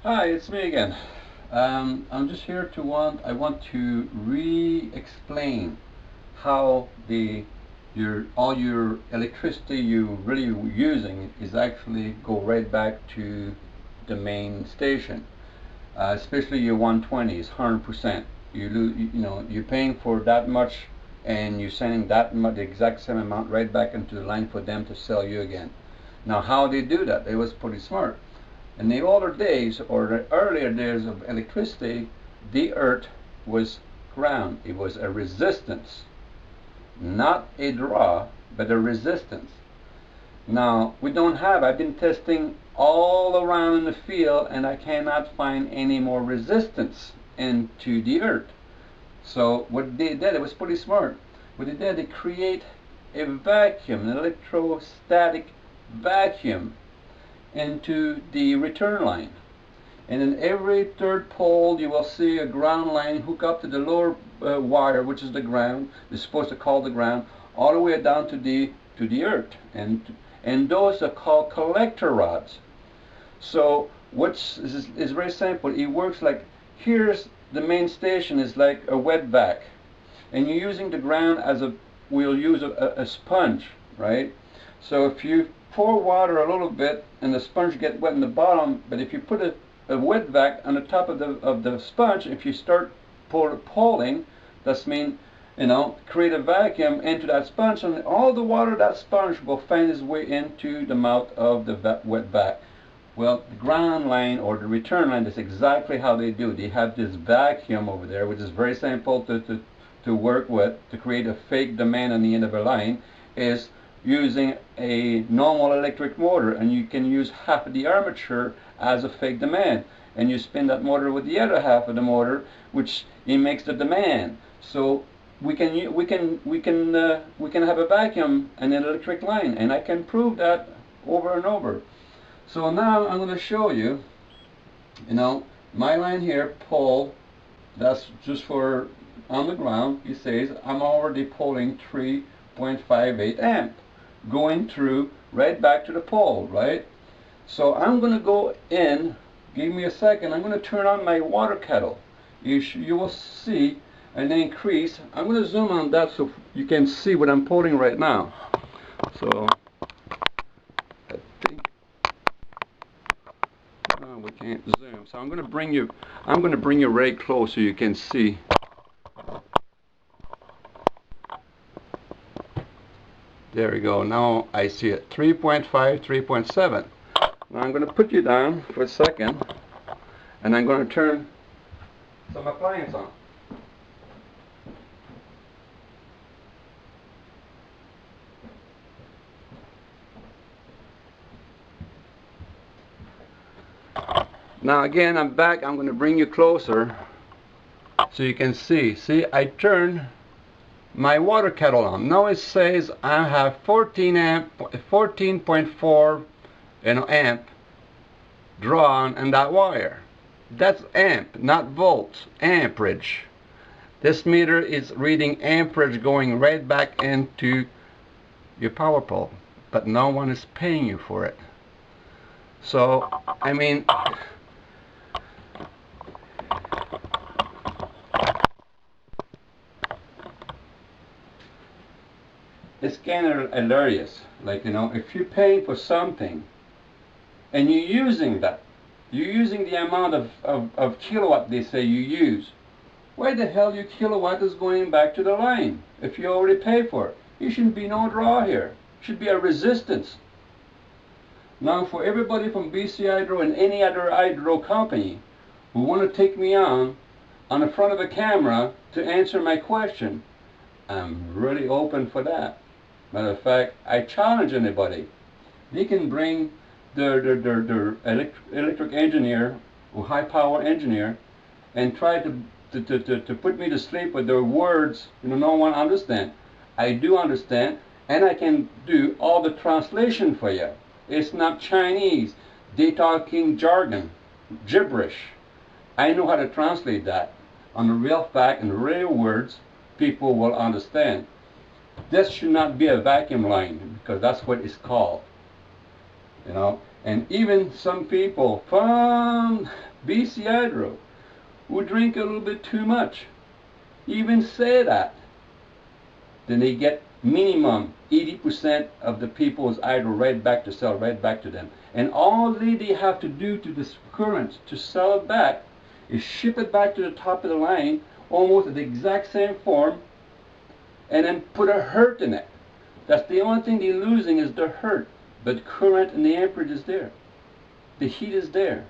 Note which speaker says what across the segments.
Speaker 1: Hi, it's me again. I'm just here I want to re-explain how all your electricity you really using is actually go right back to the main station. Especially your 120s, 100%. You're paying for that much, and you're sending that much, the exact same amount, right back into the line for them to sell you again. Now, how they do that? It was pretty smart. In the older days, or the earlier days of electricity, the earth was ground. It was a resistance, not a draw, but a resistance. Now, I've been testing all around in the field, and I cannot find any more resistance into the earth. So what they did, it was pretty smart. What they did, they create a vacuum, an electrostatic vacuum into the return line. And in every third pole, you will see a ground line hook up to the lower wire, which is the ground. It's supposed to call the ground all the way down to the earth, and those are called collector rods. So is very simple. It works like, here's the main station is like a wet vac, and you're using the ground as we'll use a sponge, right? So if you pour water a little bit and the sponge get wet in the bottom, but if you put a wet vac on the top of the sponge, if you start pulling, that's mean, create a vacuum into that sponge, and all the water of that sponge will find its way into the mouth of the wet vac. Well, the ground line or the return line is exactly how they do. They have this vacuum over there, which is very simple to work with to create a fake demand on the end of a line, is using a normal electric motor, and you can use half of the armature as a fake demand, and you spin that motor with the other half of the motor, which it makes the demand. So we can have a vacuum and an electric line, and I can prove that over and over. So now I'm going to show you, my line here, pole, that's just for on the ground. It says I'm already pulling 3.58 amp going through right back to the pole, right? So I'm going to go in, give me a second, I'm going to turn on my water kettle. You will see an increase. I'm going to zoom on that so you can see what I'm pulling right now. So I think we can't zoom. So I'm going to bring you right close so you can see. There we go. Now I see it. 3.5, 3.7. Now I'm going to put you down for a second, and I'm going to turn some appliance on. Now again, I'm back. I'm going to bring you closer so you can see. See, I turned my water kettle on. Now it says I have 14.4 amp drawn in that wire. That's amp, not volts, amperage. This meter is reading amperage going right back into your power pole, but no one is paying you for it. So, I mean, it's kind of hilarious. Like, if you're paying for something and you're using the amount of kilowatt they say you use, why the hell your kilowatt is going back to the line if you already pay for it? There shouldn't be no draw here. It should be a resistance. Now, for everybody from BC Hydro and any other hydro company who want to take me on the front of a camera to answer my question, I'm really open for that. Matter of fact, I challenge anybody. They can bring their electric engineer or high power engineer and try to put me to sleep with their words no one understand. I do understand, and I can do all the translation for you. It's not Chinese. They talking jargon, gibberish. I know how to translate that on the real fact and real words people will understand. This should not be a vacuum line because that's what it's called. And even some people from BC Hydro who drink a little bit too much even say that. Then they get minimum 80% of the people's hydro right back to sell right back to them. And all they have to do to this current to sell it back is ship it back to the top of the line almost in the exact same form and then put a hurt in it. That's the only thing they're losing is the hurt. But current and the amperage is there. The heat is there.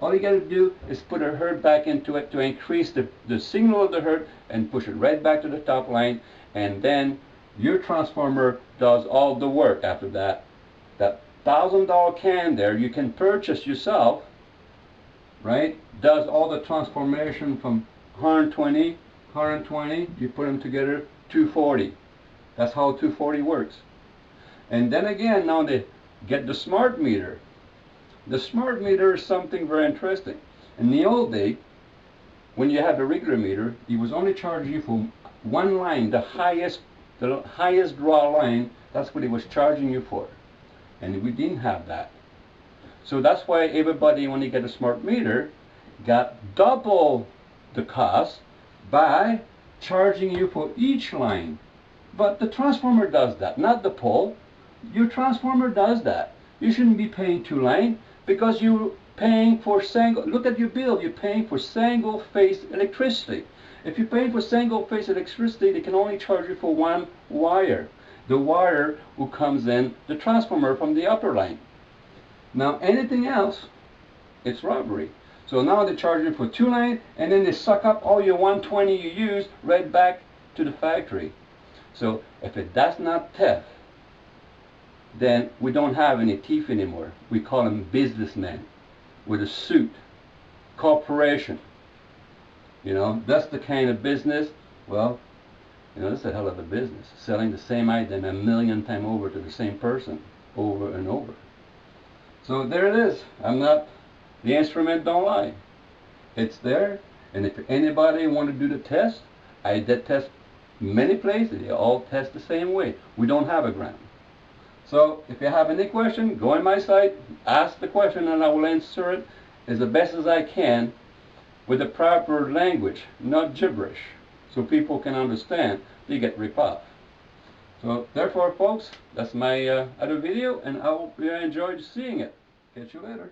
Speaker 1: All you got to do is put a hurt back into it to increase the signal of the hurt and push it right back to the top line, and then your transformer does all the work after that. That $1,000 can there you can purchase yourself, right? Does all the transformation from 120, you put them together, 240. That's how 240 works. And then again, now they get the smart meter. The smart meter is something very interesting. In the old day, when you had the regular meter, it was only charging you for one line, the highest draw line. That's what it was charging you for, and we didn't have that. So that's why everybody, when they get a smart meter, got double the cost by charging you for each line. But the transformer does that, not the pole. Your transformer does that. You shouldn't be paying two lines because you're paying for single. Look at your bill. You're paying for single phase electricity. If you're paying for single phase electricity, they can only charge you for one wire. The wire who comes in the transformer from the upper line. Now anything else, it's robbery. So now they charge you for two lines, and then they suck up all your 120 you use right back to the factory. So if that's not theft, then we don't have any thief anymore. We call them businessmen with a suit, corporation. You know, that's the kind of business. Well, you know, that's a hell of a business, selling the same item 1,000,000 times over to the same person over and over. So there it is. The instrument don't lie. It's there, and if anybody want to do the test, I did test many places. They all test the same way. We don't have a ground. So if you have any question, go on my site, ask the question, and I will answer it as the best as I can with the proper language, not gibberish, so people can understand. They get ripped off. So therefore, folks, that's my other video, and I hope you enjoyed seeing it. Catch you later.